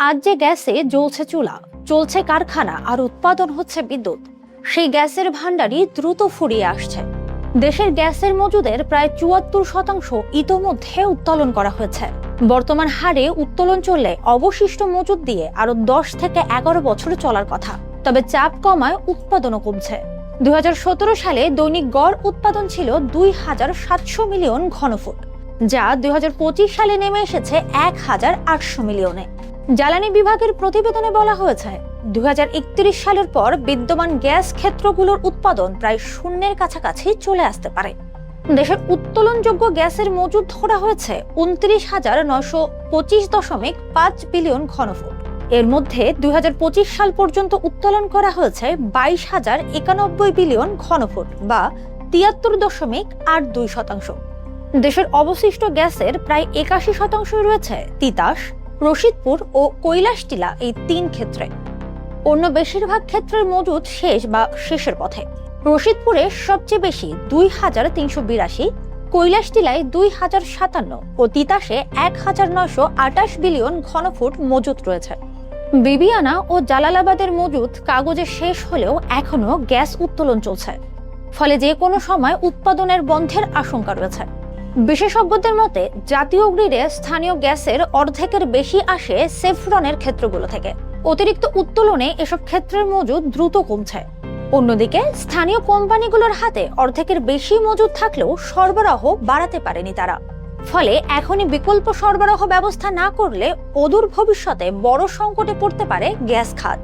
আজ যে গ্যাসে জ্বলছে চুলা, চলছে কারখানা আর উৎপাদন হচ্ছে বিদ্যুৎ, সেই গ্যাসের ভান্ডারই দ্রুত ফুরিয়ে আসছে। দেশের গ্যাসের মজুদের প্রায় ৭৪% ইতোমধ্যে উত্তোলন করা হয়েছে। বর্তমান হারে উত্তোলন চললে অবশিষ্ট মজুদ দিয়ে আরো ১০ থেকে ১১ বছর চলার কথা। তবে চাপ কমায় উৎপাদনও কমছে। ২০১৭ সালে দৈনিক গড় উৎপাদন ছিল ২,৭০০ মিলিয়ন ঘনফুট, যা ২০২৫ সালে নেমে এসেছে ১,৮০০ মিলিয়নে। জ্বালানি বিভাগের প্রতিবেদনে বলা হয়েছে ২০৩১ সালের পর বিদ্যমান গ্যাস ক্ষেত্রগুলোর উৎপাদন প্রায় শূন্যের কাছাকাছি চলে আসতে পারে। দেশের উত্তোলনযোগ্য গ্যাসের মজুদ ধরা হয়েছে ২৯,৯২৫.৫ বিলিয়ন ঘনফুট। এর মধ্যে ২০২৫ সাল পর্যন্ত উত্তোলন করা হয়েছে ২২,০৯১ বিলিয়ন ঘনফুট বা ৭৩.৮২%। দেশের অবশিষ্ট গ্যাসের প্রায় ৮১% রয়েছে তিতাস, রশিদপুর ও কৈলাসটিলা এই ৩ ক্ষেত্রে। অন্য বেশিরভাগ ক্ষেত্রের মজুদ শেষ বা শেষের পথে। রশিদপুরে সবচেয়ে বেশি ২,৩৮২, কৈলাসটিলায় ২,০৫৭ ও তিতাসে ১,৯২৮ বিলিয়ন ঘনফুট মজুদ রয়েছে। বিবিআনা ও জালালাবাদের মজুদ কাগজে শেষ হলেও এখনো গ্যাস উত্তোলন চলছে, ফলে যে কোনো সময় উৎপাদনের বন্ধের আশঙ্কা রয়েছে। বিশেষজ্ঞদের মতে জাতীয় গ্রিডে স্থানীয় গ্যাসের অর্ধেকের বেশি আসে সেফরনের ক্ষেত্রগুলো থেকে। অতিরিক্ত উত্তোলনে এসব ক্ষেত্রের মজুদ দ্রুত কমছে। অন্যদিকে স্থানীয় কোম্পানিগুলোর হাতে অর্ধেকের বেশি মজুদ থাকলেও সরবরাহ বাড়াতে পারেনি তারা। ফলে এখনই বিকল্প সরবরাহ ব্যবস্থা না করলে অদূর ভবিষ্যতে বড় সংকটে পড়তে পারে গ্যাস খাত।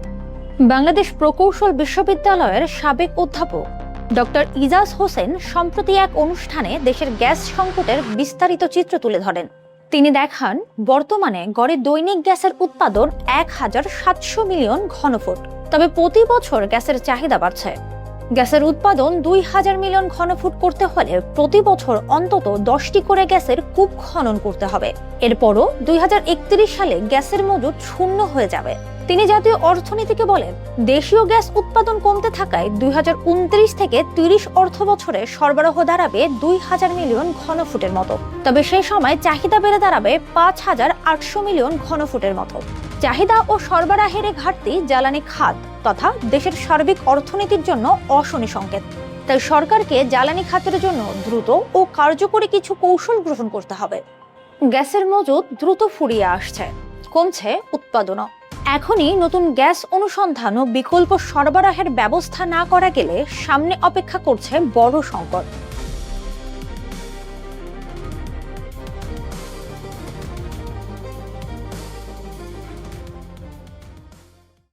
বাংলাদেশ প্রকৌশল বিশ্ববিদ্যালয়ের সাবেক অধ্যাপক ডক্টর ইজাজ হোসেন সম্প্রতি এক অনুষ্ঠানে দেশের গ্যাস সংকটের বিস্তারিত চিত্র তুলে ধরেন। তিনি দেখান, বর্তমানে গড়ে দৈনিক গ্যাসের উৎপাদন ১,৭০০ মিলিয়ন ঘনফুট। তবে প্রতি বছর গ্যাসের চাহিদা বাড়ছে। গ্যাসের উৎপাদন ২,০০০ মিলিয়ন ঘনফুট করতে হলে প্রতি বছর অন্তত ১০টি করে গ্যাসের কূপ খনন করতে হবে। এরপরও ২০৩১ সালে গ্যাসের মজুদ শূন্য হয়ে যাবে। তিনি জাতীয় অর্থনীতিকে বলেন, দেশীয় গ্যাস উৎপাদন কমতে থাকায় ২০২৯ থেকে ৩০ অর্থ বছরে সরবরাহ দাঁড়াবে ২,০০০ মিলিয়ন ঘনফুটের মতো। তবে সেই সময় চাহিদা বেড়ে দাঁড়াবে ৫,৮০০ মিলিয়ন ঘনফুটের মতো। চাহিদা ও সরবরাহের ঘাটতি জ্বালানি খাত তথা দেশের সার্বিক অর্থনীতির জন্য অশনি সংকেত। তাই সরকারকে জ্বালানি খাতের জন্য দ্রুত ও কার্যকরী কিছু কৌশল গ্রহণ করতে হবে। গ্যাসের মজুদ দ্রুত ফুরিয়ে আসছে, কমছে উৎপাদনও। এখনই নতুন গ্যাস অনুসন্ধান ও বিকল্প সরবরাহের ব্যবস্থা না করা গেলে সামনে অপেক্ষা করছে বড় সংকট।